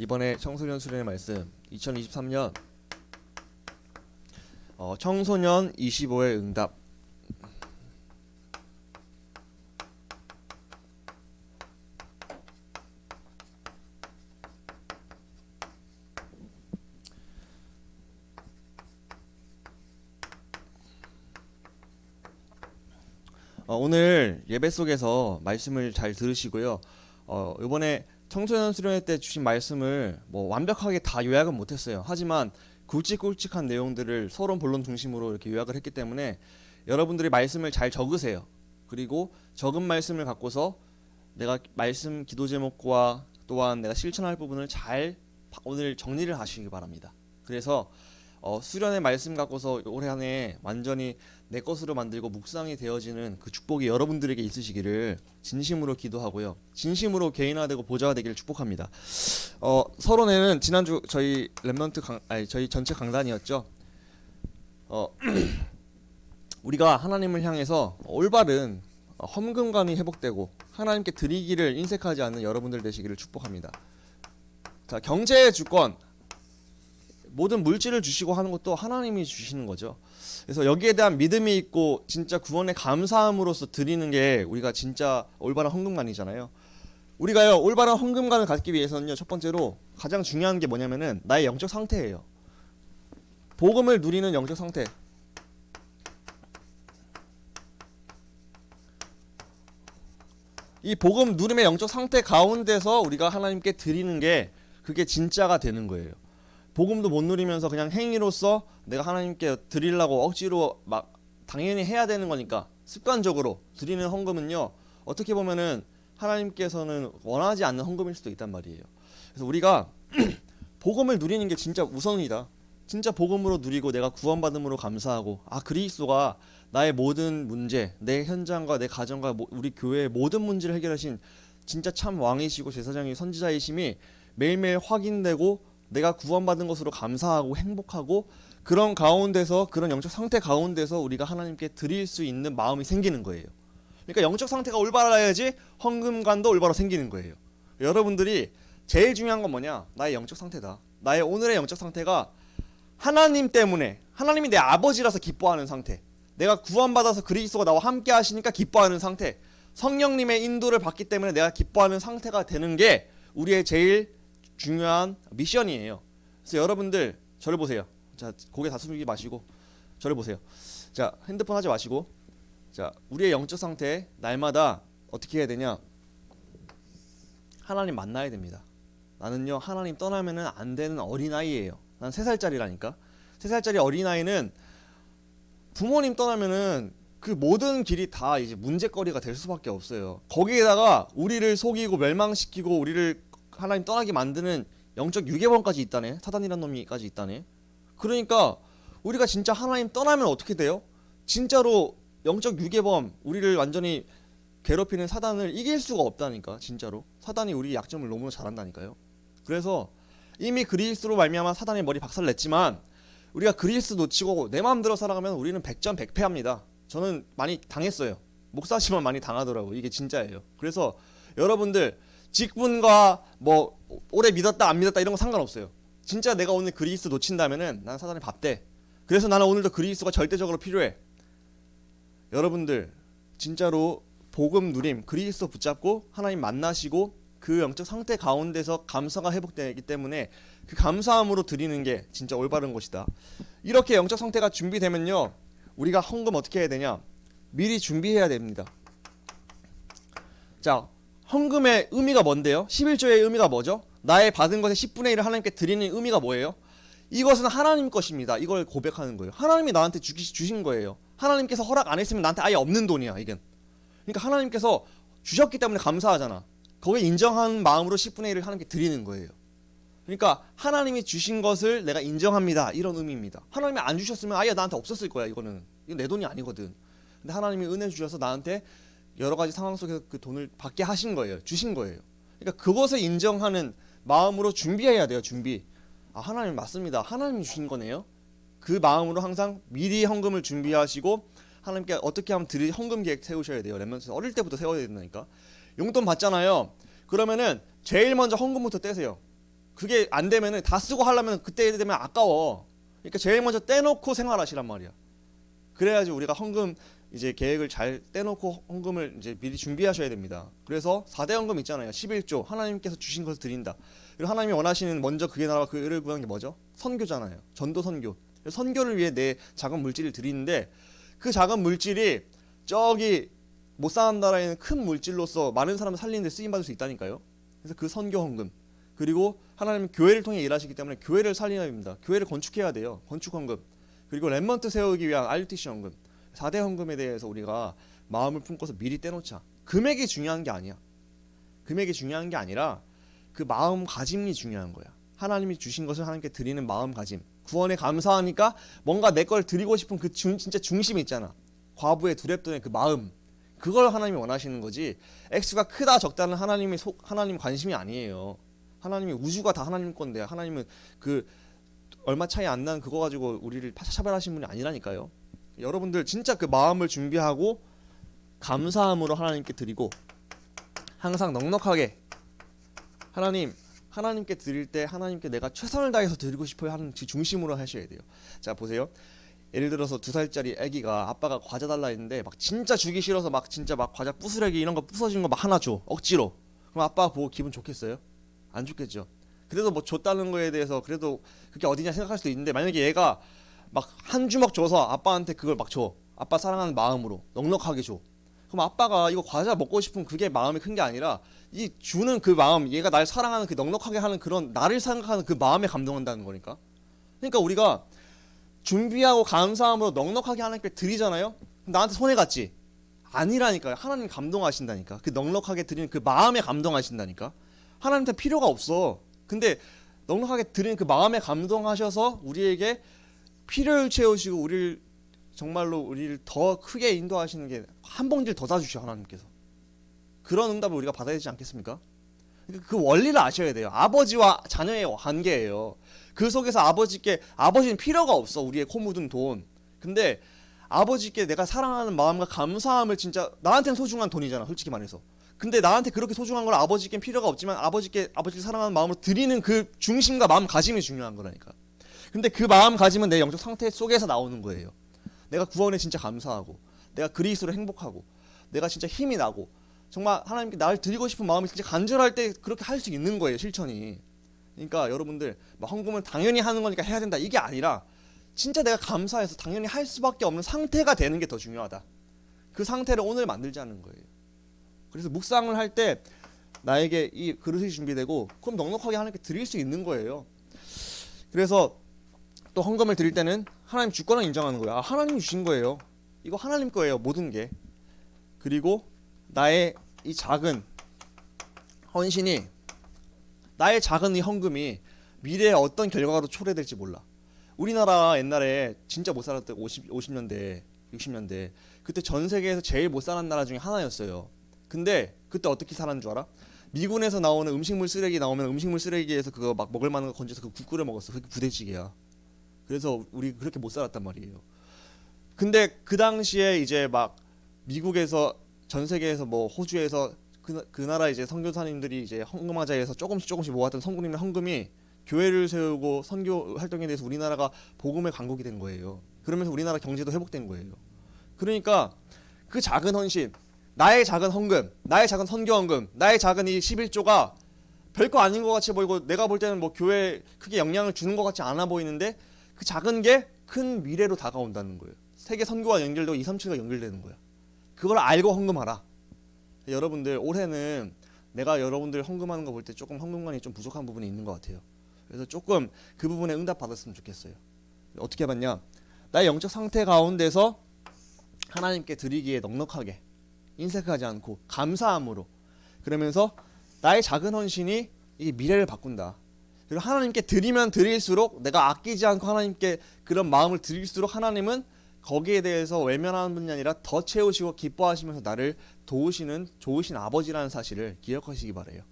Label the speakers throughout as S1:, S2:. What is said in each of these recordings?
S1: 이번에 청소년 수련의 말씀 2023년 청소년 25의 응답. 오늘 예배 속에서 말씀을 잘 들으시고요. 이번에 청소년 수련회 때 주신 말씀을 완벽하게 다 요약은 못했어요. 하지만 굵직굵직한 내용들을 서론 본론 중심으로 이렇게 요약을 했기 때문에 여러분들이 말씀을 잘 적으세요. 그리고 적은 말씀을 갖고서 내가 말씀 기도 제목과 또한 내가 실천할 부분을 잘 오늘 정리를 하시기 바랍니다. 그래서 수련의 말씀 갖고서 올해 한 해 완전히 내 것으로 만들고 묵상이 되어지는 그 축복이 여러분들에게 있으시기를 진심으로 기도하고요. 진심으로 개인화되고 보좌되기를 축복합니다. 서론에는 지난주 저희 저희 전체 강단이었죠. 우리가 하나님을 향해서 올바른 헌금관이 회복되고 하나님께 드리기를 인색하지 않는 여러분들 되시기를 축복합니다. 자, 경제의 주권, 모든 물질을 주시고 하는 것도 하나님이 주시는 거죠. 그래서 여기에 대한 믿음이 있고 진짜 구원에 감사함으로써 드리는 게 우리가 진짜 올바른 헌금관이잖아요. 우리가요 올바른 헌금관을 갖기 위해서는요, 첫 번째로 가장 중요한 게 뭐냐면은 나의 영적 상태예요. 복음을 누리는 영적 상태. 이 복음 누림의 영적 상태 가운데서 우리가 하나님께 드리는 게 그게 진짜가 되는 거예요. 복음도 못 누리면서 그냥 행위로서 내가 하나님께 드리려고 억지로 막 당연히 해야 되는 거니까 습관적으로 드리는 헌금은요, 어떻게 보면은 하나님께서는 원하지 않는 헌금일 수도 있단 말이에요. 그래서 우리가 복음을 누리는 게 진짜 우선이다. 진짜 복음으로 누리고 내가 구원받음으로 감사하고, 그리스도가 나의 모든 문제, 내 현장과 내 가정과 우리 교회의 모든 문제를 해결하신 진짜 참 왕이시고 제사장이 선지자이심이 매일매일 확인되고 내가 구원받은 것으로 감사하고 행복하고, 그런 가운데서, 그런 영적 상태 가운데서 우리가 하나님께 드릴 수 있는 마음이 생기는 거예요. 그러니까 영적 상태가 올바라야지 헌금관도 올바로 생기는 거예요. 여러분들이 제일 중요한 건 뭐냐? 나의 영적 상태다. 나의 오늘의 영적 상태가 하나님 때문에, 하나님이 내 아버지라서 기뻐하는 상태, 내가 구원받아서 그리스도가 나와 함께 하시니까 기뻐하는 상태, 성령님의 인도를 받기 때문에 내가 기뻐하는 상태가 되는 게 우리의 제일 중요한 미션이에요. 그래서 여러분들 저를 보세요. 자, 고개 다 숙이지 마시고 저를 보세요. 자, 핸드폰 하지 마시고, 자, 우리의 영적 상태 날마다 어떻게 해야 되냐? 하나님 만나야 됩니다. 나는요 하나님 떠나면은 안 되는 어린아이예요. 난 3살짜리라니까. 3살짜리 어린아이는 부모님 떠나면은 그 모든 길이 다 이제 문제거리가 될 수밖에 없어요. 거기에다가 우리를 속이고 멸망시키고 우리를 하나님 떠나게 만드는 영적 유괴범까지 있다네. 사단이란 놈이까지 있다네. 그러니까 우리가 진짜 하나님 떠나면 어떻게 돼요? 진짜로 영적 유괴범, 우리를 완전히 괴롭히는 사단을 이길 수가 없다니까. 진짜로 사단이 우리 약점을 너무 잘한다니까요. 그래서 이미 그리스도로 말미암아 사단의 머리 박살냈지만 우리가 그리스도 놓치고 내 마음대로 살아가면 우리는 백전백패합니다. 저는 많이 당했어요. 목사지만 많이 당하더라고. 이게 진짜예요. 그래서 여러분들 직분과 오래 믿었다 안 믿었다 이런 거 상관없어요. 진짜 내가 오늘 그리스도 놓친다면은 난 사단의 밥돼. 그래서 나는 오늘도 그리스도가 절대적으로 필요해. 여러분들 진짜로 복음 누림, 그리스도 붙잡고 하나님 만나시고 그 영적 상태 가운데서 감사가 회복되기 때문에 그 감사함으로 드리는 게 진짜 올바른 것이다. 이렇게 영적 상태가 준비되면요, 우리가 헌금 어떻게 해야 되냐? 미리 준비해야 됩니다. 자, 헌금의 의미가 뭔데요? 11조의 의미가 뭐죠? 나의 받은 것의 10분의 1을 하나님께 드리는 의미가 뭐예요? 이것은 하나님 것입니다. 이걸 고백하는 거예요. 하나님이 나한테 주신 거예요. 하나님께서 허락 안 했으면 나한테 아예 없는 돈이야, 이건. 그러니까 하나님께서 주셨기 때문에 감사하잖아. 거기에 인정한 마음으로 10분의 1을 하나님께 드리는 거예요. 그러니까 하나님이 주신 것을 내가 인정합니다, 이런 의미입니다. 하나님이 안 주셨으면 아예 나한테 없었을 거야. 이건 내 돈이 아니거든. 근데 하나님이 은혜 주셔서 나한테 여러 가지 상황 속에서 그 돈을 받게 하신 거예요. 주신 거예요. 그러니까 그것을 인정하는 마음으로 준비해야 돼요. 준비. 하나님 맞습니다. 하나님이 주신 거네요. 그 마음으로 항상 미리 헌금을 준비하시고 하나님께 어떻게 하면 드릴 헌금 계획 세우셔야 돼요. 렘넌트 어릴 때부터 세워야 된다니까. 용돈 받잖아요. 그러면은 제일 먼저 헌금부터 떼세요. 그게 안 되면은 다 쓰고 하려면 그때 되면 아까워. 그러니까 제일 먼저 떼놓고 생활하시란 말이야. 그래야지 우리가 헌금 이제 계획을 잘 떼놓고 헌금을 이제 미리 준비하셔야 됩니다. 그래서 4대 헌금 있잖아요. 11조 하나님께서 주신 것을 드린다. 그리고 하나님이 원하시는 먼저 그의 나라와 그 의를 구하는 게 뭐죠? 선교잖아요. 전도 선교. 선교를 위해 내 작은 물질을 드리는데 그 작은 물질이 저기 못 사는 나라에 있는 큰 물질로서 많은 사람을 살리는 데 쓰임 받을 수 있다니까요. 그래서 그 선교 헌금. 그리고 하나님은 교회를 통해 일하시기 때문에 교회를 살려야 됩니다. 교회를 건축해야 돼요. 건축 헌금. 그리고 렘넌트 세우기 위한 RUTC 헌금. 4대 헌금에 대해서 우리가 마음을 품고서 미리 떼놓자. 금액이 중요한 게 아니야. 금액이 중요한 게 아니라 그 마음가짐이 중요한 거야. 하나님이 주신 것을 하나님께 드리는 마음가짐. 구원에 감사하니까 뭔가 내 걸 드리고 싶은 그 진짜 중심이 있잖아. 과부의 두렵던의 그 마음. 그걸 하나님이 원하시는 거지. 액수가 크다 적다는 하나님 관심이 아니에요. 하나님이 우주가 다 하나님 건데 하나님은 그 얼마 차이 안 나는 그거 가지고 우리를 차별하신 분이 아니라니까요. 여러분들 진짜 그 마음을 준비하고 감사함으로 하나님께 드리고 항상 넉넉하게 하나님께 드릴 때 하나님께 내가 최선을 다해서 드리고 싶어요 하는 그 중심으로 하셔야 돼요. 자 보세요. 예를 들어서 2살짜리 아기가 아빠가 과자 달라 했는데 막 진짜 주기 싫어서 막 진짜 막 과자 부스러기 이런 거 부서진 거 막 하나 줘. 억지로. 그럼 아빠가 보고 기분 좋겠어요? 안 좋겠죠. 그래도 뭐 줬다는 거에 대해서 그래도 그게 어디냐 생각할 수도 있는데 만약에 얘가 막 한 주먹 줘서 아빠한테 그걸 막 줘. 아빠 사랑하는 마음으로 넉넉하게 줘. 그럼 아빠가 이거 과자 먹고 싶은 그게 마음이 큰 게 아니라 이 주는 그 마음, 얘가 날 사랑하는 그 넉넉하게 하는 그런 나를 생각하는 그 마음에 감동한다는 거니까. 그러니까 우리가 준비하고 감사함으로 넉넉하게 하나님께 드리잖아요. 나한테 손해 갔지? 아니라니까요. 하나님 감동하신다니까. 그 넉넉하게 드리는 그 마음에 감동하신다니까. 하나님한테 필요가 없어. 근데 넉넉하게 드리는 그 마음에 감동하셔서 우리에게 필요를 채우시고 우리를 정말로 우리를 더 크게 인도하시는 게 한 봉지를 더 사주셔 하나님께서. 그런 응답을 우리가 받아야 되지 않겠습니까? 그 원리를 아셔야 돼요. 아버지와 자녀의 관계예요. 그 속에서 아버지는 필요가 없어. 우리의 코 묻은 돈. 근데 아버지께 내가 사랑하는 마음과 감사함을 진짜 나한테는 소중한 돈이잖아. 솔직히 말해서. 근데 나한테 그렇게 소중한 걸 아버지께 필요가 없지만 아버지를 사랑하는 마음으로 드리는 그 중심과 마음가짐이 중요한 거라니까. 근데 그 마음가짐은 내 영적 상태 속에서 나오는 거예요. 내가 구원에 진짜 감사하고 내가 그리스도로 행복하고 내가 진짜 힘이 나고 정말 하나님께 나를 드리고 싶은 마음이 진짜 간절할 때 그렇게 할 수 있는 거예요. 실천이. 그러니까 여러분들 헌금은 당연히 하는 거니까 해야 된다 이게 아니라 진짜 내가 감사해서 당연히 할 수밖에 없는 상태가 되는 게 더 중요하다. 그 상태를 오늘 만들자는 거예요. 그래서 묵상을 할 때 나에게 이 그릇이 준비되고 그럼 넉넉하게 하나님께 드릴 수 있는 거예요. 그래서 또 헌금을 드릴 때는 하나님 주권을 인정하는 거예요. 하나님이 주신 거예요. 이거 하나님 거예요. 모든 게. 그리고 나의 이 작은 헌신이 나의 작은 이 헌금이 미래에 어떤 결과로 초래될지 몰라. 우리나라 옛날에 진짜 못 살았던 50년대 60년대 그때 전 세계에서 제일 못 사는 나라 중에 하나였어요. 근데 그때 어떻게 살았는 줄 알아? 미군에서 나오는 음식물 쓰레기 나오면 음식물 쓰레기에서 그거 막 먹을 만한 거 건져서 그 국 끓여 먹었어. 그게 부대찌개야. 그래서 우리 그렇게 못 살았단 말이에요. 근데 그 당시에 이제 막 미국에서 전 세계에서 뭐 호주에서 그 나라 이제 선교사님들이 이제 헌금하자에서 조금씩 모았던 성도님의 헌금이 교회를 세우고 선교 활동에 대해서 우리나라가 복음의 강국이 된 거예요. 그러면서 우리나라 경제도 회복된 거예요. 그러니까 그 작은 헌신, 나의 작은 헌금, 나의 작은 선교 헌금, 나의 작은 이 11조가 별거 아닌 것 같이 보이고 내가 볼 때는 뭐 교회에 크게 영향을 주는 것 같지 않아 보이는데 그 작은 게 큰 미래로 다가온다는 거예요. 세계 선교와 연결되고 237과 연결되는 거야. 그걸 알고 헌금하라. 여러분들 올해는 내가 여러분들 헌금하는 거 볼 때 조금 헌금관이 좀 부족한 부분이 있는 것 같아요. 그래서 조금 그 부분에 응답 받았으면 좋겠어요. 어떻게 받냐? 나의 영적 상태 가운데서 하나님께 드리기에 넉넉하게 인색하지 않고 감사함으로 그러면서 나의 작은 헌신이 이 미래를 바꾼다. 그리고 하나님께 드리면 드릴수록 내가 아끼지 않고 하나님께 그런 마음을 드릴수록 하나님은 거기에 대해서 외면하는 분이 아니라 더 채우시고 기뻐하시면서 나를 도우시는 좋으신 아버지라는 사실을 기억하시기 바래요.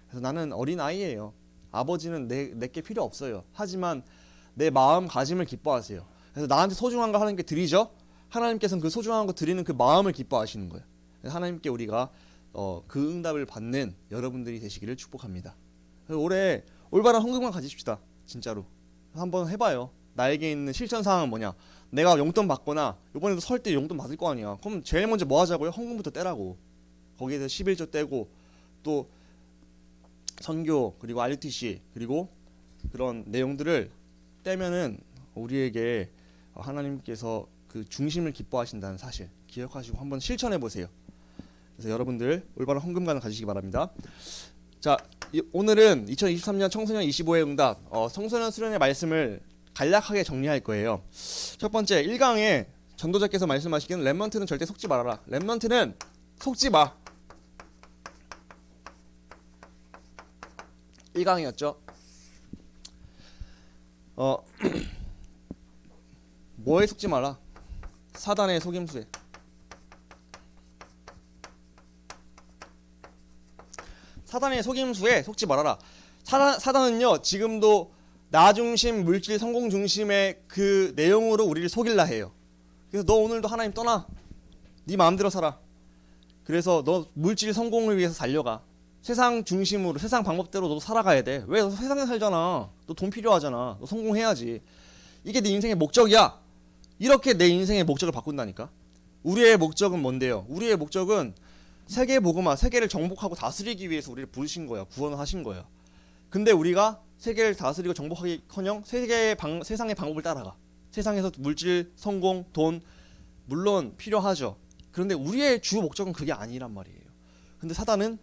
S1: 그래서 나는 어린아이예요. 아버지는 내게 필요 없어요. 하지만 내 마음가짐을 기뻐하세요. 그래서 나한테 소중한 거 하나님께 드리죠. 하나님께서는 그 소중한 거 드리는 그 마음을 기뻐하시는 거예요. 하나님께 우리가 그 응답을 받는 여러분들이 되시기를 축복합니다. 올해 올바른 헌금관 가지십시다. 진짜로 한번 해봐요. 나에게 있는 실천 사항은 뭐냐? 내가 용돈 받거나 이번에도 설 때 용돈 받을 거 아니야. 그럼 제일 먼저 뭐 하자고요? 헌금부터 떼라고. 거기에서 11조 떼고 또 선교 그리고 RUTC 그리고 그런 내용들을 떼면은 우리에게 하나님께서 그 중심을 기뻐하신다는 사실 기억하시고 한번 실천해 보세요. 그래서 여러분들 올바른 헌금관을 가지시기 바랍니다. 자, 오늘은 2023년 청소년 25회 응답 청소년 수련의 말씀을 간략하게 정리할 거예요. 첫 번째 1강에 전도자께서 말씀하시기는 렘넌트는 절대 속지 말아라. 렘넌트는 속지 마. 1강이었죠. 뭐에 속지 마라? 사단의 속임수에. 사단의 속임수에 속지 말아라. 사단은요 지금도 나 중심, 물질, 성공 중심의 그 내용으로 우리를 속일라 해요. 그래서 너 오늘도 하나님 떠나. 네 마음대로 살아. 그래서 너 물질 성공을 위해서 살려가. 세상 중심으로 세상 방법대로 너도 살아가야 돼. 왜? 너 세상에 살잖아. 너 돈 필요하잖아. 너 성공해야지. 이게 네 인생의 목적이야. 이렇게 내 인생의 목적을 바꾼다니까. 우리의 목적은 뭔데요? 우리의 목적은 세계 복음화, 세계를 정복하고 다스리기 위해서 우리를 부르신 거야. 구원을 하신 거야. 근데 우리가 세계를 다스리고 정복하기커녕 세상의 방법을 따라가. 세상에서 물질, 성공, 돈 물론 필요하죠. 그런데 우리의 주 목적은 그게 아니란 말이에요. 근데 사단은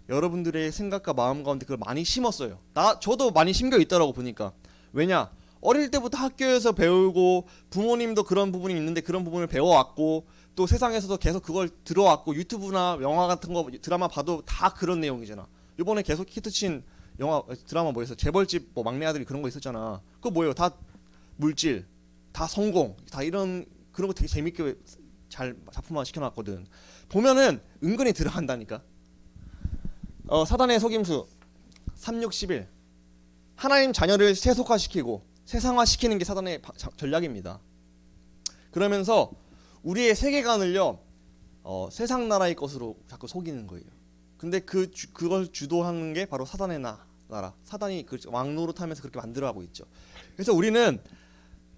S1: 여러분들의 생각과 마음 가운데 그걸 많이 심었어요. 저도 많이 심겨 있더라고 보니까. 왜냐? 어릴 때부터 학교에서 배우고 부모님도 그런 부분이 있는데 그런 부분을 배워왔고 또 세상에서도 계속 그걸 들어왔고 유튜브나 영화 같은 거 드라마 봐도 다 그런 내용이잖아. 이번에 계속 히트친 영화 드라마 뭐였어? 재벌집 뭐 막내 아들이 그런 거 있었잖아. 그거 뭐예요? 다 물질, 다 성공, 다 이런 그런 거 되게 재밌게 잘 작품화 시켜놨거든. 보면은 은근히 들어간다니까. 사단의 속임수 3611 하나님 자녀를 세속화시키고 세상화시키는 게 사단의 전략입니다. 그러면서 우리의 세계관을요 세상 나라의 것으로 자꾸 속이는 거예요. 근데 그걸 주도하는 게 바로 사단의 나라. 사단이 그 왕노릇하면서 그렇게 만들어가고 있죠. 그래서 우리는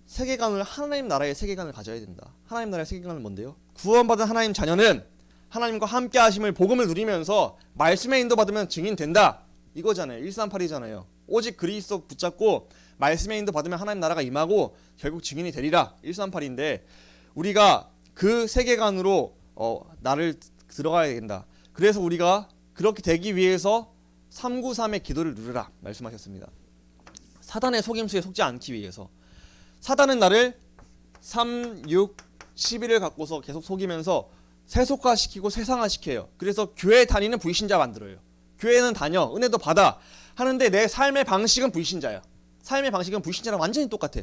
S1: 세계관을 하나님 나라의 세계관을 가져야 된다. 하나님 나라의 세계관은 뭔데요? 구원받은 하나님 자녀는 하나님과 함께 하심을 복음을 누리면서 말씀에 인도받으면 증인 된다. 이거잖아요. 138이잖아요. 오직 그리스도 붙잡고 말씀에 인도받으면 하나님 나라가 임하고 결국 증인이 되리라. 138인데 우리가 그 세계관으로 나를 들어가야 된다. 그래서 우리가 그렇게 되기 위해서 393의 기도를 누르라 말씀하셨습니다. 사단의 속임수에 속지 않기 위해서. 사단은 나를 3, 6, 11을 갖고서 계속 속이면서 세속화시키고 세상화시켜요. 그래서 교회 다니는 불신자 만들어요. 교회는 다녀, 은혜도 받아 하는데 내 삶의 방식은 불신자야. 삶의 방식은 불신자랑 완전히 똑같아.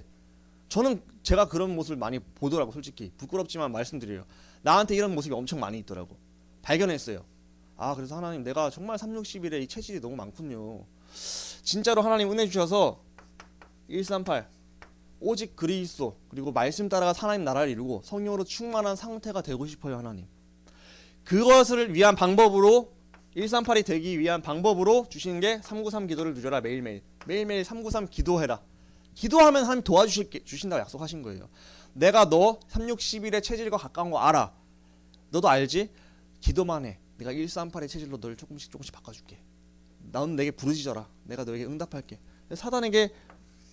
S1: 저는 제가 그런 모습을 많이 보더라고. 솔직히 부끄럽지만 말씀드려요. 나한테 이런 모습이 엄청 많이 있더라고. 발견했어요. 그래서 하나님 내가 정말 3, 6, 11에 이 체질이 너무 많군요. 진짜로 하나님 은혜 주셔서 138 오직 그리스도 그리고 말씀 따라가 하나님 나라를 이루고 성령으로 충만한 상태가 되고 싶어요. 하나님 그것을 위한 방법으로 138이 되기 위한 방법으로 주시는 게 393 기도를 누려라. 매일매일 393 기도해라. 기도하면 하나님 도와주신다고 약속하신 거예요. 내가 너 3, 6, 11의 체질과 가까운 거 알아. 너도 알지? 기도만 해. 내가 138의 체질로 너를 조금씩 바꿔줄게. 너는 내게 부르짖어라. 내가 너에게 응답할게. 사단에게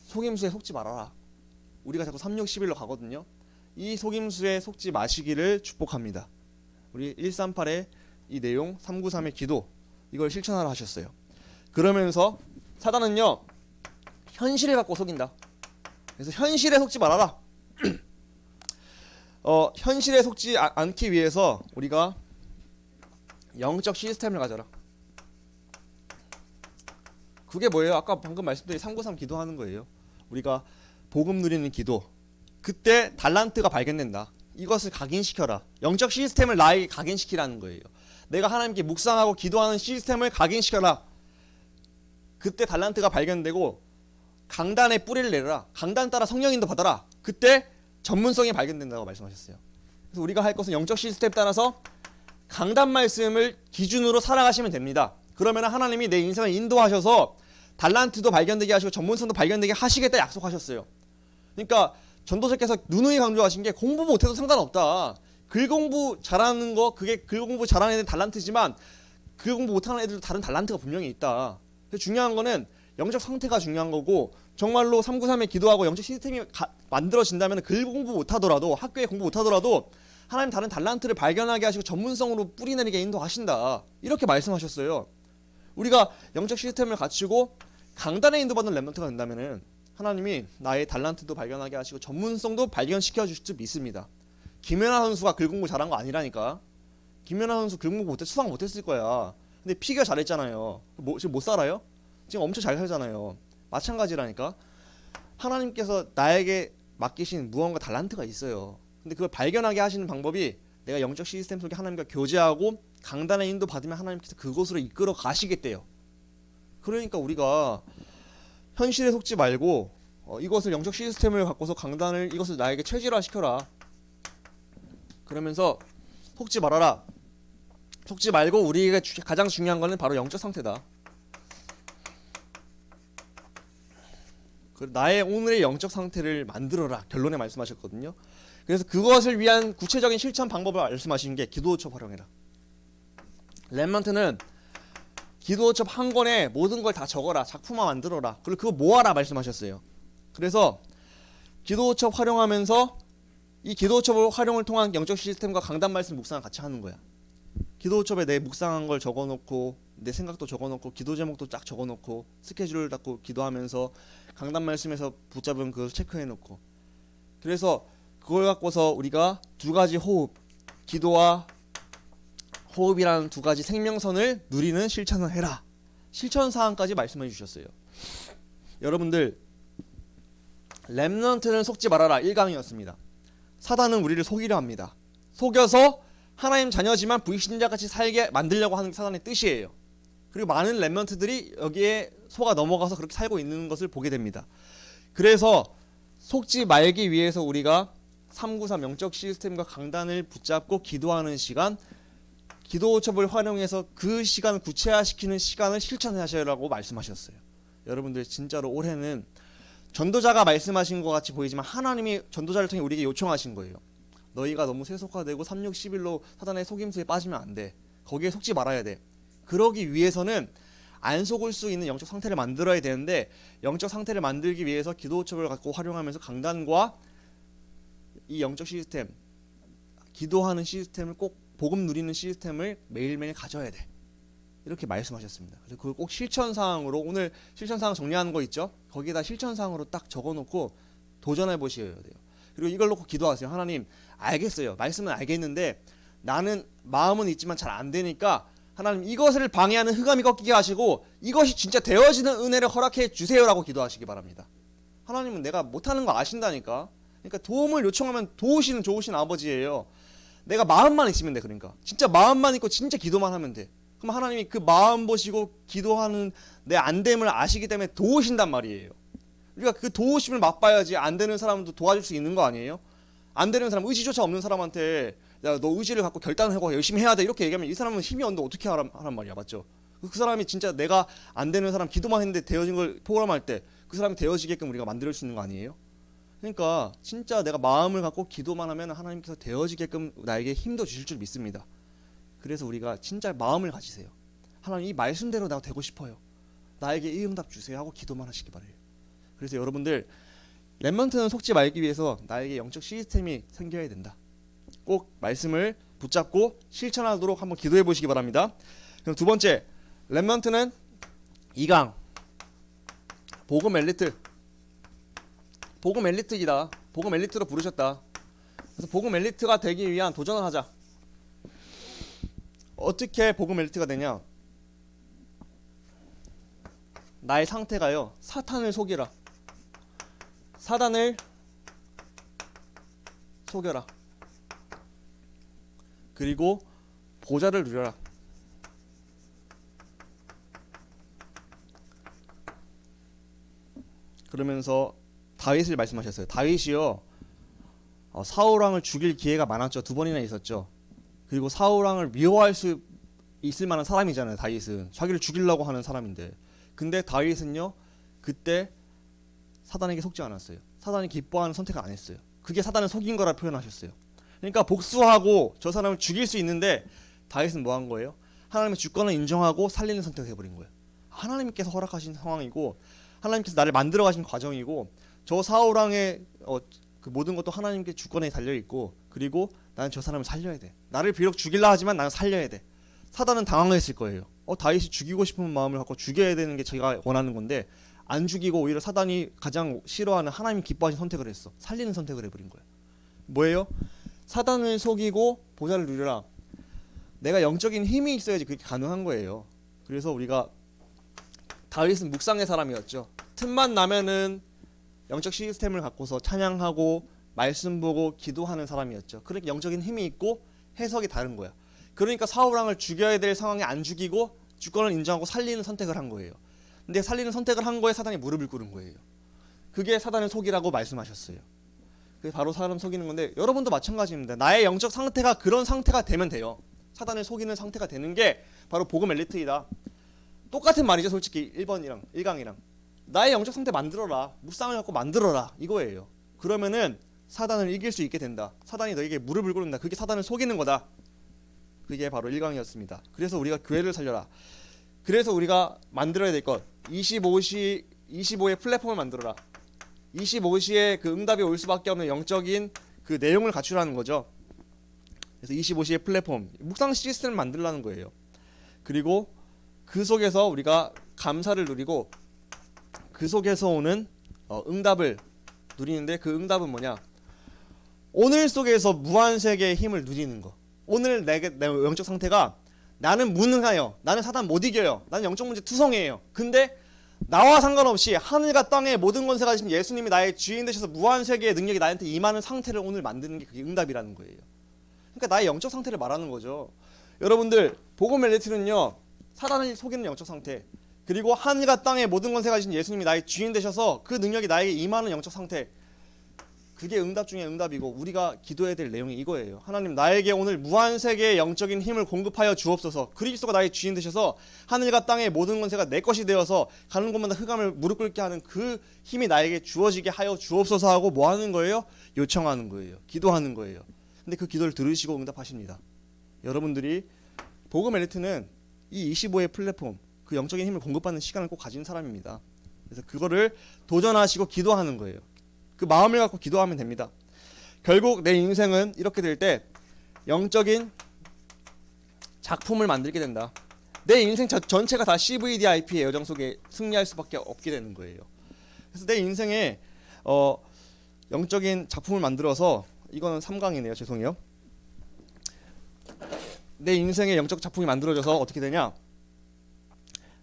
S1: 속임수에 속지 말아라. 우리가 자꾸 3, 6, 11로 가거든요. 이 속임수에 속지 마시기를 축복합니다. 우리 138의 이 내용 393의 기도 이걸 실천하라 하셨어요. 그러면서 사단은요 현실을 갖고 속인다. 그래서 현실에 속지 말아라. 현실에 속지 않기 위해서 우리가 영적 시스템을 가져라. 그게 뭐예요? 아까 방금 말씀드린 393 기도하는 거예요. 우리가 복음 누리는 기도. 그때 달란트가 발견된다. 이것을 각인시켜라. 영적 시스템을 나에게 각인시키라는 거예요. 내가 하나님께 묵상하고 기도하는 시스템을 각인시켜라. 그때 달란트가 발견되고 강단에 뿌리를 내라. 강단 따라 성령인도 받아라. 그때 전문성이 발견된다고 말씀하셨어요. 그래서 우리가 할 것은 영적 시스템 따라서 강단 말씀을 기준으로 살아가시면 됩니다. 그러면 하나님이 내 인생을 인도하셔서 달란트도 발견되게 하시고 전문성도 발견되게 하시겠다 약속하셨어요. 그러니까 전도자께서 누누이 강조하신 게 공부 못해도 상관없다. 글 공부 잘하는 거 그게 글 공부 잘하는 애들 달란트지만 글 공부 못하는 애들도 다른 달란트가 분명히 있다. 그래서 중요한 거는 영적 상태가 중요한 거고 정말로 393에 기도하고 영적 시스템이 만들어진다면 글 공부 못하더라도 학교에 공부 못하더라도 하나님 다른 달란트를 발견하게 하시고 전문성으로 뿌리내리게 인도하신다. 이렇게 말씀하셨어요. 우리가 영적 시스템을 갖추고 강단에 인도받는 렘넌트가 된다면 하나님이 나의 달란트도 발견하게 하시고 전문성도 발견시켜 주실 줄 믿습니다. 김연아 선수가 글 공부 잘한 거 아니라니까. 김연아 선수 글 공부 못해 수상 못했을 거야. 근데 피겨 잘했잖아요. 지금 못 살아요? 지금 엄청 잘 살잖아요. 마찬가지라니까. 하나님께서 나에게 맡기신 무언가 달란트가 있어요. 근데 그걸 발견하게 하시는 방법이 내가 영적 시스템 속에 하나님과 교제하고 강단의 인도 받으면 하나님께서 그곳으로 이끌어 가시겠대요. 그러니까 우리가 현실에 속지 말고 이것을 영적 시스템을 갖고서 강단을 이것을 나에게 체질화 시켜라. 그러면서 속지 말아라. 속지 말고 우리에게 가장 중요한 거는 바로 영적 상태다. 나의 오늘의 영적 상태를 만들어라. 결론에 말씀하셨거든요. 그래서 그것을 위한 구체적인 실천 방법을 말씀하신 게 기도호첩 활용해라. 렘넌트는 기도호첩 한 권에 모든 걸 다 적어라. 작품화 만들어라. 그리고 그거 모아라 말씀하셨어요. 그래서 기도호첩 활용하면서 이 기도호첩 활용을 통한 영적 시스템과 강단 말씀 묵상을 같이 하는 거야. 기도호첩에 내 묵상한 걸 적어놓고 내 생각도 적어놓고 기도 제목도 쫙 적어놓고 스케줄을 잡고 기도하면서 강단 말씀에서 붙잡은 그걸 체크해놓고 그래서 그걸 갖고서 우리가 두 가지 호흡, 기도와 호흡이라는 두 가지 생명선을 누리는 실천을 해라. 실천 사항까지 말씀해 주셨어요. 여러분들 렘넌트는 속지 말아라 1강이었습니다. 사단은 우리를 속이려 합니다. 속여서 하나님 자녀지만 불신자같이 살게 만들려고 하는 게 사단의 뜻이에요. 그리고 많은 렘넌트들이 여기에 속아 넘어가서 그렇게 살고 있는 것을 보게 됩니다. 그래서 속지 말기 위해서 우리가 393 영적 시스템과 강단을 붙잡고 기도하는 시간, 기도호첩을 활용해서 그 시간을 구체화시키는 시간을 실천하셔라고 말씀하셨어요. 여러분들 진짜로 올해는 전도자가 말씀하신 것 같이 보이지만 하나님이 전도자를 통해 우리에게 요청하신 거예요. 너희가 너무 세속화되고 3611로 사단의 속임수에 빠지면 안 돼. 거기에 속지 말아야 돼. 그러기 위해서는 안 속을 수 있는 영적 상태를 만들어야 되는데 영적 상태를 만들기 위해서 기도호첩을 갖고 활용하면서 강단과 이 영적 시스템, 기도하는 시스템을 꼭 복음 누리는 시스템을 매일매일 가져야 돼. 이렇게 말씀하셨습니다. 그래서 그걸 꼭 실천사항으로 오늘 실천사항 정리하는 거 있죠? 거기에다 실천사항으로 딱 적어놓고 도전해 보셔야 돼요. 그리고 이걸 놓고 기도하세요. 하나님 알겠어요. 말씀은 알겠는데 나는 마음은 있지만 잘 안 되니까 하나님 이것을 방해하는 흑암이 꺾이게 하시고 이것이 진짜 되어지는 은혜를 허락해 주세요라고 기도하시기 바랍니다. 하나님은 내가 못하는 거 아신다니까. 그러니까 도움을 요청하면 도우시는 좋으신 아버지예요. 내가 마음만 있으면 돼. 그러니까 진짜 마음만 있고 진짜 기도만 하면 돼. 그럼 하나님이 그 마음 보시고 기도하는 내 안됨을 아시기 때문에 도우신단 말이에요. 우리가 그 도우심을 맛봐야지 안 되는 사람도 도와줄 수 있는 거 아니에요? 안 되는 사람, 의지조차 없는 사람한테 야, 너 의지를 갖고 결단을 하고 열심히 해야 돼 이렇게 얘기하면 이 사람은 힘이 없는데 어떻게 하란 말이야. 맞죠? 그 사람이 진짜 내가 안 되는 사람 기도만 했는데 되어진 걸 포럼할 때 그 사람이 되어지게끔 우리가 만들 수 있는 거 아니에요? 그러니까 진짜 내가 마음을 갖고 기도만 하면 하나님께서 되어지게끔 나에게 힘도 주실 줄 믿습니다. 그래서 우리가 진짜 마음을 가지세요. 하나님 이 말씀대로 내가 되고 싶어요. 나에게 이 응답 주세요 하고 기도만 하시기 바래요. 그래서 여러분들 렘넌트는 속지 말기 위해서 나에게 영적 시스템이 생겨야 된다. 꼭 말씀을 붙잡고 실천하도록 한번 기도해 보시기 바랍니다. 그럼 두 번째 렘넌트는 2강 복음 엘리트. 복음 엘리트이다. 복음 엘리트로 부르셨다. 그래서 복음 엘리트가 되기 위한 도전을 하자. 어떻게 복음 엘리트가 되냐? 나의 상태가요. 사탄을 속이라. 사단을 속여라. 그리고 보좌를 누려라. 그러면서 다윗을 말씀하셨어요. 다윗이요. 사울 왕을 죽일 기회가 많았죠. 2번이나 있었죠. 그리고 사울 왕을 미워할 수 있을 만한 사람이잖아요. 다윗은 자기를 죽이려고 하는 사람인데 근데 다윗은요 그때 사단에게 속지 않았어요. 사단이 기뻐하는 선택을 안 했어요. 그게 사단을 속인 거라 표현하셨어요. 그러니까 복수하고 저 사람을 죽일 수 있는데 다윗은 뭐 한 거예요? 하나님의 주권을 인정하고 살리는 선택을 해버린 거예요. 하나님께서 허락하신 상황이고 하나님께서 나를 만들어 가신 과정이고 저 사울 왕의 그 모든 것도 하나님께 주권에 달려 있고 그리고 나는 저 사람을 살려야 돼. 나를 비록 죽일라 하지만 나는 살려야 돼. 사단은 당황했을 거예요. 다윗이 죽이고 싶은 마음을 갖고 죽여야 되는 게 제가 원하는 건데 안 죽이고 오히려 사단이 가장 싫어하는 하나님 기뻐하신 선택을 했어. 살리는 선택을 해버린 거야. 뭐예요? 사단을 속이고 보좌를 누려라. 내가 영적인 힘이 있어야지 그게 가능한 거예요. 그래서 우리가 다윗은 묵상의 사람이었죠. 틈만 나면은 영적 시스템을 갖고서 찬양하고 말씀 보고 기도하는 사람이었죠. 그러니까 영적인 힘이 있고 해석이 다른 거야. 그러니까 사울 왕을 죽여야 될 상황에 안 죽이고 주권을 인정하고 살리는 선택을 한 거예요. 근데 살리는 선택을 한 거에 사단이 무릎을 꿇은 거예요. 그게 사단을 속이라고 말씀하셨어요. 그게 바로 사람 속이는 건데 여러분도 마찬가지입니다. 나의 영적 상태가 그런 상태가 되면 돼요. 사단을 속이는 상태가 되는 게 바로 복음 엘리트이다. 똑같은 말이죠. 솔직히 1번이랑 1강이랑 나의 영적 상태 만들어라. 묵상을 갖고 만들어라. 이거예요. 그러면은 사단을 이길 수 있게 된다. 사단이 너에게 무릎을 꿇는다. 그게 사단을 속이는 거다. 그게 바로 1강이었습니다. 그래서 우리가 교회를 살려라. 그래서 우리가 만들어야 될 것 25의 플랫폼을 만들어라. 25시에 그 응답이 올 수밖에 없는 영적인 그 내용을 갖추라는 거죠. 그래서 25시의 플랫폼 묵상 시스템을 만들라는 거예요. 그리고 그 속에서 우리가 감사를 누리고 그 속에서 오는 응답을 누리는데 그 응답은 뭐냐? 오늘 속에서 무한세계의 힘을 누리는 거. 오늘 내 영적 상태가 나는 무능하여, 나는 사단 못 이겨요, 나는 영적 문제 투성이에요. 근데 나와 상관없이 하늘과 땅의 모든 권세가 가지신 예수님이 나의 주인 되셔서 무한세계의 능력이 나한테 임하는 상태를 오늘 만드는 게 그게 응답이라는 거예요. 그러니까 나의 영적 상태를 말하는 거죠. 여러분들 복음 엘리트는요 사단을 속이는 영적 상태, 그리고 하늘과 땅의 모든 권세가 가지신 예수님이 나의 주인 되셔서 그 능력이 나에게 임하는 영적 상태, 그게 응답 중에 응답이고 우리가 기도해야 될 내용이 이거예요. 하나님 나에게 오늘 무한세계의 영적인 힘을 공급하여 주옵소서. 그리스도가 나의 주인 되셔서 하늘과 땅의 모든 권세가 내 것이 되어서 가는 곳마다 흑암을 무릎 꿇게 하는 그 힘이 나에게 주어지게 하여 주옵소서 하고 뭐 하는 거예요? 요청하는 거예요. 기도하는 거예요. 근데 그 기도를 들으시고 응답하십니다. 여러분들이 복음 엘리트는 이 25의 플랫폼, 그 영적인 힘을 공급받는 시간을 꼭 가진 사람입니다. 그래서 그거를 도전하시고 기도하는 거예요. 그 마음을 갖고 기도하면 됩니다. 결국 내 인생은 이렇게 될 때 영적인 작품을 만들게 된다. 내 인생 전체가 다 CVDIP의 여정 속에 승리할 수밖에 없게 되는 거예요. 그래서 내 인생에 영적인 작품을 만들어서, 이거는 3강이네요. 죄송해요. 내 인생의 영적 작품이 만들어져서 어떻게 되냐?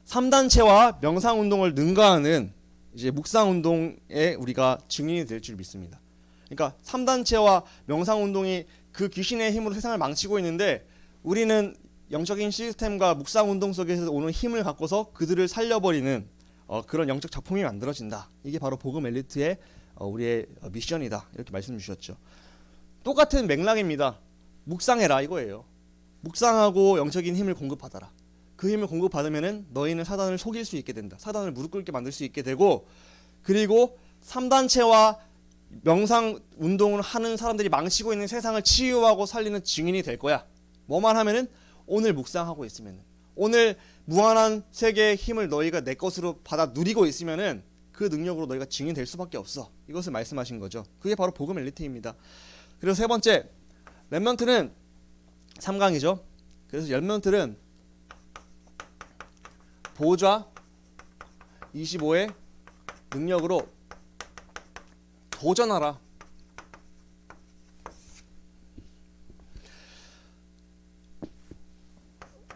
S1: 3단체와 명상운동을 능가하는 이제 묵상운동에 우리가 증인이 될 줄 믿습니다. 그러니까 3단체와 명상운동이 그 귀신의 힘으로 세상을 망치고 있는데 우리는 영적인 시스템과 묵상운동 속에서 오는 힘을 갖고서 그들을 살려버리는 그런 영적 작품이 만들어진다. 이게 바로 복음 엘리트의 우리의 미션이다. 이렇게 말씀 주셨죠. 똑같은 맥락입니다. 묵상해라 이거예요. 묵상하고 영적인 힘을 공급받아라. 그 힘을 공급받으면은 너희는 사단을 속일 수 있게 된다. 사단을 무릎 꿇게 만들 수 있게 되고, 그리고 3단체와 명상 운동을 하는 사람들이 망치고 있는 세상을 치유하고 살리는 증인이 될 거야. 뭐만 하면은 오늘 묵상하고 있으면은, 오늘 무한한 세계의 힘을 너희가 내 것으로 받아 누리고 있으면은 그 능력으로 너희가 증인 될 수밖에 없어. 이것을 말씀하신 거죠. 그게 바로 복음 엘리트입니다. 그리고 세 번째, 렘넌트는 3강이죠. 그래서 렘넌트는 보좌 25의 능력으로 도전하라.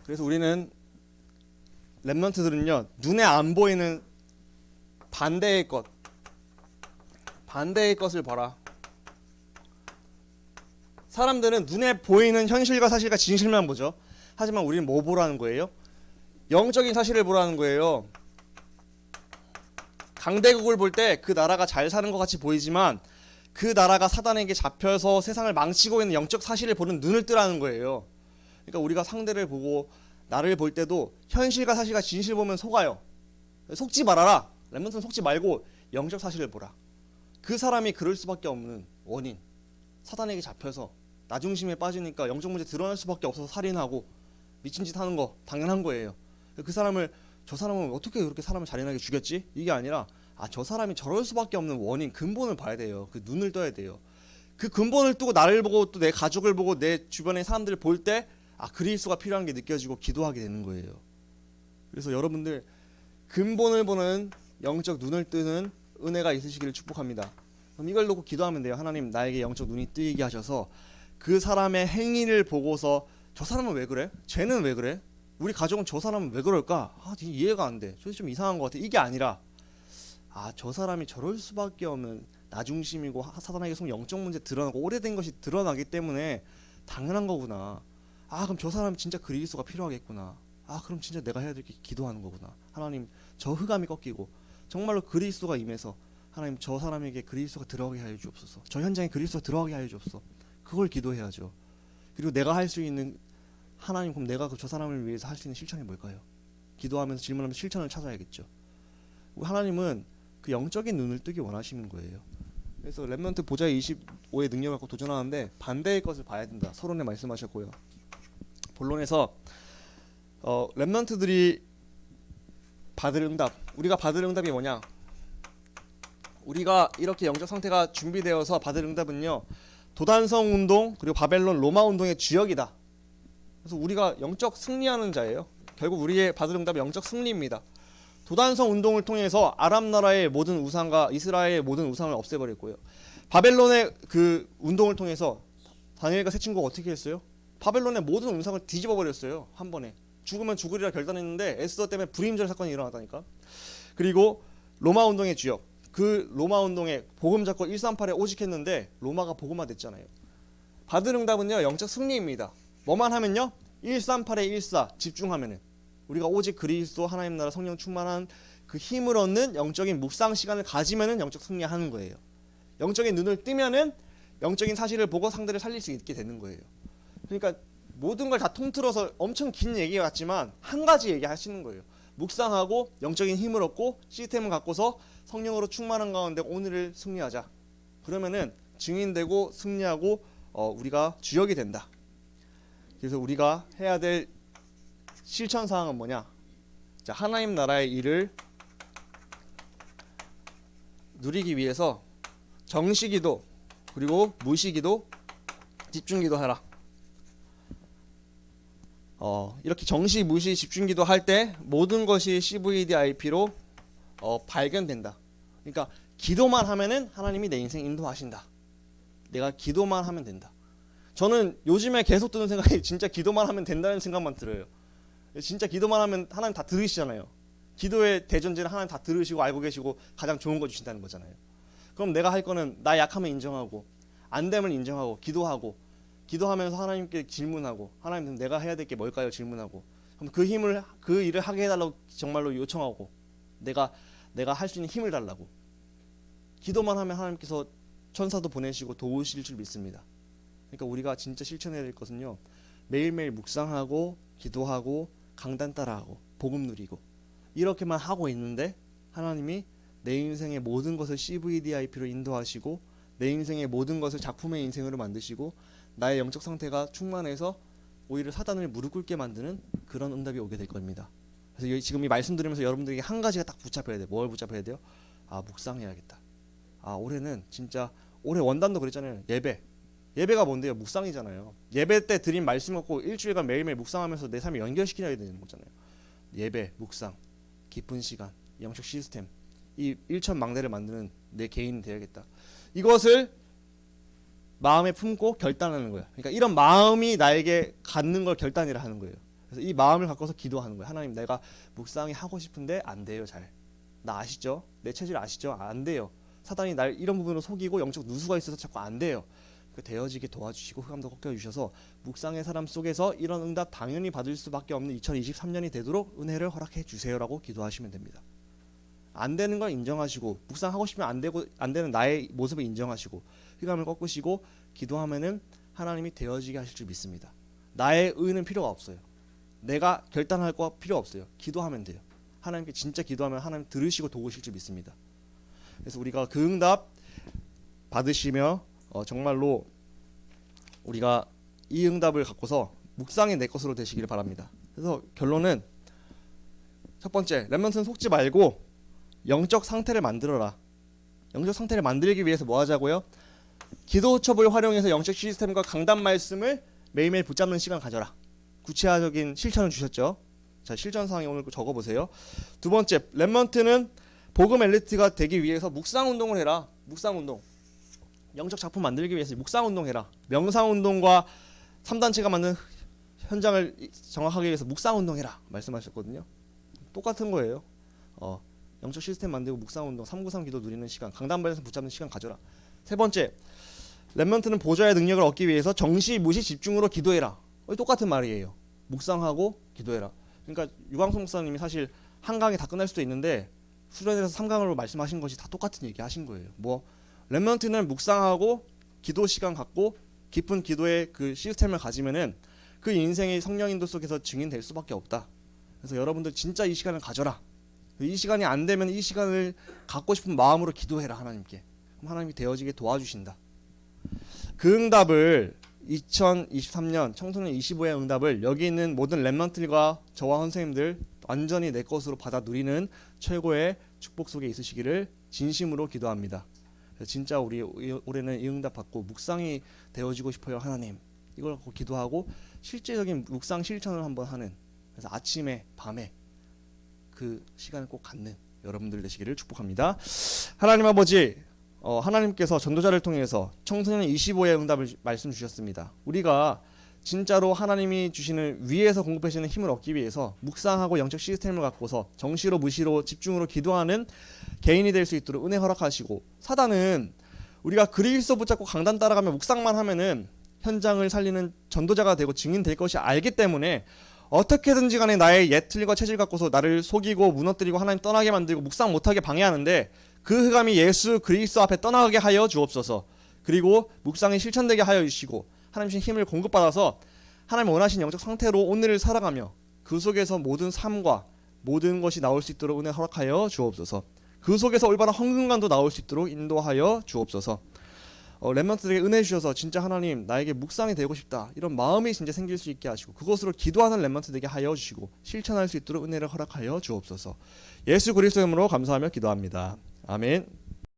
S1: 그래서 우리는 렘넌트들은요 눈에 안 보이는 반대의 것을 봐라. 사람들은 눈에 보이는 현실과 사실과 진실만 보죠. 하지만 우리는 뭐 보라는 거예요? 영적인 사실을 보라는 거예요. 강대국을 볼 때 그 나라가 잘 사는 것 같이 보이지만 그 나라가 사단에게 잡혀서 세상을 망치고 있는 영적 사실을 보는 눈을 뜨라는 거예요. 그러니까 우리가 상대를 보고 나를 볼 때도 현실과 사실과 진실 보면 속아요. 속지 말아라. 렘넌트는 속지 말고 영적 사실을 보라. 그 사람이 그럴 수밖에 없는 원인, 사단에게 잡혀서 나중심에 빠지니까 영적 문제 드러날 수밖에 없어서 살인하고 미친 짓 하는 거 당연한 거예요. 그 사람을, 저 사람은 어떻게 그렇게 사람을 잔인하게 죽였지? 이게 아니라 저 사람이 저럴 수밖에 없는 원인, 근본을 봐야 돼요. 그 눈을 떠야 돼요. 그 근본을 뜨고 나를 보고 또 내 가족을 보고 내 주변의 사람들을 볼 때 그리스도가 필요한 게 느껴지고 기도하게 되는 거예요. 그래서 여러분들 근본을 보는 영적 눈을 뜨는 은혜가 있으시기를 축복합니다. 그럼 이걸 놓고 기도하면 돼요. 하나님, 나에게 영적 눈이 뜨이게 하셔서 그 사람의 행위를 보고서 저 사람은 왜 그래? 쟤는 왜 그래? 우리 가족은 저 사람은 왜 그럴까? 이해가 안 돼. 좀 이상한 것 같아. 이게 아니라 저 사람이 저럴 수밖에 없는 나중심이고 사단에게 속 영적 문제 드러나고 오래된 것이 드러나기 때문에 당연한 거구나. 그럼 저 사람 진짜 그리스도가 필요하겠구나. 그럼 진짜 내가 해야 될 게 기도하는 거구나. 하나님, 저 흑암이 꺾이고 정말로 그리스도가 임해서 하나님, 저 사람에게 그리스도가 들어가게 하여 주옵소서. 저 현장에 그리스도가 들어가게 하여 주옵소서. 그걸 기도해야죠. 그리고 내가 할 수 있는, 하나님, 그럼 내가 저 사람을 위해서 할 수 있는 실천이 뭘까요? 기도하면서 질문하면서 실천을 찾아야겠죠. 하나님은 그 영적인 눈을 뜨기 원하시는 거예요. 그래서 렘넌트 보좌 25의 능력을 갖고 도전하는데 반대의 것을 봐야 된다. 서론에 말씀하셨고요. 본론에서 렘넌트들이 받을 응답, 우리가 받을 응답이 뭐냐? 우리가 이렇게 영적 상태가 준비되어서 받을 응답은요, 도단성 운동 그리고 바벨론 로마 운동의 주역이다. 그래서 우리가 영적 승리하는 자예요. 결국 우리의 받을 응답이 영적 승리입니다. 도단성 운동을 통해서 아람 나라의 모든 우상과 이스라엘의 모든 우상을 없애버렸고요. 바벨론의 그 운동을 통해서 다니엘과 세 친구가 어떻게 했어요? 바벨론의 모든 우상을 뒤집어 버렸어요. 한 번에. 죽으면 죽으리라 결단했는데 에스더 때문에 불임절 사건이 일어났다니까. 그리고 로마 운동의 주역, 그 로마 운동에 복음 잡고 138에 오직했는데 로마가 복음화 됐잖아요. 받을 응답은요, 영적 승리입니다. 뭐만 하면요, 138에 14 집중하면은 우리가 오직 그리스도 하나님 나라 성령 충만한 그 힘을 얻는 영적인 묵상 시간을 가지면은 영적 승리하는 거예요. 영적인 눈을 뜨면은 영적인 사실을 보고 상대를 살릴 수 있게 되는 거예요. 그러니까 모든 걸 다 통틀어서 엄청 긴 얘기 같지만 한 가지 얘기 하시는 거예요. 묵상하고 영적인 힘을 얻고 시스템을 갖고서 성령으로 충만한 가운데 오늘을 승리하자. 그러면은 증인되고 승리하고 우리가 주역이 된다. 그래서 우리가 해야 될 실천 사항은 뭐냐? 자, 하나님 나라의 일을 누리기 위해서 정시기도 그리고 무시기도 집중기도 하라. 이렇게 정시, 무시, 집중기도 할 때 모든 것이 CVDIP로 발견된다. 그러니까 기도만 하면은 하나님이 내 인생 인도하신다. 내가 기도만 하면 된다. 저는 요즘에 계속 드는 생각이 진짜 기도만 하면 된다는 생각만 들어요. 진짜 기도만 하면 하나님 다 들으시잖아요. 기도의 대전제는 하나님 다 들으시고 알고 계시고 가장 좋은 거 주신다는 거잖아요. 그럼 내가 할 거는 나 약함을 인정하고 안 됨을 인정하고 기도하고 기도하면서 하나님께 질문하고 하나님, 내가 해야 될 게 뭘까요? 질문하고 그럼 그 일을 하게 해달라고 정말로 요청하고 내가 할 수 있는 힘을 달라고. 기도만 하면 하나님께서 천사도 보내시고 도우실 줄 믿습니다. 그러니까 우리가 진짜 실천해야 될 것은요, 매일매일 묵상하고 기도하고 강단 따라하고 복음 누리고 이렇게만 하고 있는데 하나님이 내 인생의 모든 것을 CVDIP로 인도하시고 내 인생의 모든 것을 작품의 인생으로 만드시고 나의 영적 상태가 충만해서 오히려 사단을 무릎 꿇게 만드는 그런 응답이 오게 될 겁니다. 그래서 지금 이 말씀 들으면서 여러분들에게 한 가지가 딱 붙잡혀야 돼요. 뭘 붙잡혀야 돼요? 묵상해야겠다. 올해는 진짜, 올해 원단도 그랬잖아요. 예배가 뭔데요? 묵상이잖아요. 예배 때 드린 말씀 갖고 일주일간 매일매일 묵상하면서 내 삶을 연결시켜야 되는 거잖아요. 예배, 묵상, 깊은 시간, 영적 시스템, 이 일천망대를 만드는 내 개인이 되어야겠다. 이것을 마음에 품고 결단하는 거예요. 그러니까 이런 마음이 나에게 갖는 걸 결단이라 하는 거예요. 그래서 이 마음을 갖고서 기도하는 거예요. 하나님, 내가 묵상이 하고 싶은데 안 돼요. 잘. 나 아시죠? 내 체질 아시죠? 안 돼요. 사단이 날 이런 부분으로 속이고 영적 누수가 있어서 자꾸 안 돼요. 되어지게 도와주시고 흑암도 꺾여주셔서 묵상의 사람 속에서 이런 응답 당연히 받을 수밖에 없는 2023년이 되도록 은혜를 허락해 주세요라고 기도하시면 됩니다. 안 되는 걸 인정하시고 묵상하고 싶으면 안 되는 나의 모습을 인정하시고 흑암을 꺾으시고 기도하면은 하나님이 되어지게 하실 줄 믿습니다. 나의 의는 필요가 없어요. 내가 결단할 거 필요 없어요. 기도하면 돼요. 하나님께 진짜 기도하면 하나님 들으시고 도우실 줄 믿습니다. 그래서 우리가 그 응답 받으시며 정말로 우리가 이 응답을 갖고서 묵상이 내 것으로 되시기를 바랍니다. 그래서 결론은 첫 번째, 렘넌트는 속지 말고 영적 상태를 만들어라. 영적 상태를 만들기 위해서 뭐 하자고요? 기도 첩을 활용해서 영적 시스템과 강단 말씀을 매일매일 붙잡는 시간 가져라. 구체적인 실천을 주셨죠. 자, 실전 사항에 오늘 적어보세요. 두 번째, 렘넌트는 복음 엘리트가 되기 위해서 묵상 운동을 해라. 묵상 운동. 영적 작품 만들기 위해서 묵상 운동해라. 명상 운동과 3단체가 만든 현장을 정확하게 위해서 묵상 운동해라 말씀하셨거든요. 똑같은 거예요. 영적 시스템 만들고 묵상 운동, 393 기도 누리는 시간, 강단 발에서 붙잡는 시간 가져라. 세 번째, 렘넌트는 보좌의 능력을 얻기 위해서 정시, 무시, 집중으로 기도해라. 똑같은 말이에요. 묵상하고 기도해라. 그러니까 유광수 목사님이 사실 한강이 다 끝날 수도 있는데 수련회에서 3강으로 말씀하신 것이 다 똑같은 얘기 하신 거예요. 뭐 렘넌트는 묵상하고 기도 시간 갖고 깊은 기도의 그 시스템을 가지면은 그 인생의 성령 인도 속에서 증인될 수밖에 없다. 그래서 여러분들 진짜 이 시간을 가져라. 이 시간이 안 되면 이 시간을 갖고 싶은 마음으로 기도해라 하나님께. 그럼 하나님이 되어지게 도와주신다. 그 응답을 2023년 청소년 25의 응답을 여기 있는 모든 렘넌트들과 저와 선생님들 완전히 내 것으로 받아 누리는 최고의 축복 속에 있으시기를 진심으로 기도합니다. 진짜 우리 올해는 이 응답 받고 묵상이 되어지고 싶어요 하나님. 이걸 갖고 기도하고 실제적인 묵상 실천을 한번 하는, 그래서 아침에 밤에 그 시간을 꼭 갖는 여러분들 되시기를 축복합니다. 하나님 아버지, 하나님께서 전도자를 통해서 청소년 25의 응답을 말씀 주셨습니다. 우리가 진짜로 하나님이 주시는 위에서 공급해 주시는 힘을 얻기 위해서 묵상하고 영적 시스템을 갖고서 정시로 무시로 집중으로 기도하는 개인이 될 수 있도록 은혜 허락하시고, 사단은 우리가 그리스도 붙잡고 강단 따라가며 묵상만 하면은 현장을 살리는 전도자가 되고 증인 될 것이 알기 때문에 어떻게든지 간에 나의 옛 틀과 체질 갖고서 나를 속이고 무너뜨리고 하나님 떠나게 만들고 묵상 못하게 방해하는데, 그 흑암이 예수 그리스도 앞에 떠나게 하여 주옵소서. 그리고 묵상이 실천되게 하여 주시고 하나님 주신 힘을 공급받아서 하나님 원하신 영적 상태로 오늘을 살아가며 그 속에서 모든 삶과 모든 것이 나올 수 있도록 은혜 허락하여 주옵소서. 그 속에서 올바른 헌금관도 나올 수 있도록 인도하여 주옵소서. 렘넌트들에게 은혜 주셔서 진짜 하나님 나에게 묵상이 되고 싶다 이런 마음이 진짜 생길 수 있게 하시고 그것으로 기도하는 렘넌트 되게 하여 주시고 실천할 수 있도록 은혜를 허락하여 주옵소서. 예수 그리스도의 이름으로 감사하며 기도합니다. 아멘.